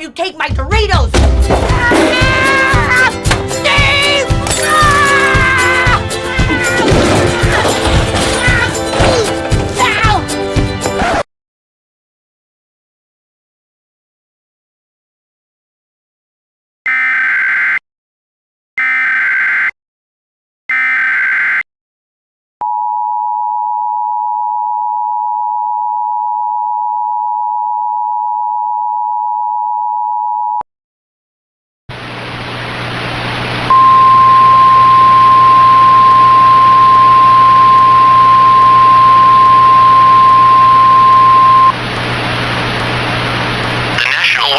have you take my Doritos! Ah! Steve! Ah! Ow!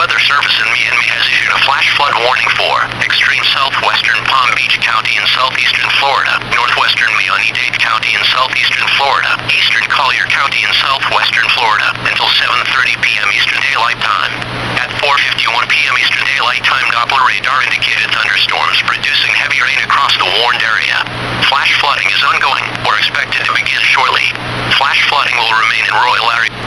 Weather Service in Miami has issued a flash flood warning for extreme southwestern Palm Beach County in southeastern Florida, northwestern Miami-Dade County in southeastern Florida, eastern Collier County in southwestern Florida, until 7:30 p.m. Eastern Daylight Time. At 4:51 p.m. Eastern Daylight Time, Doppler radar indicated thunderstorms producing heavy rain across the warned area. Flash flooding is ongoing or expected to begin shortly. Flash flooding will remain in rural areas.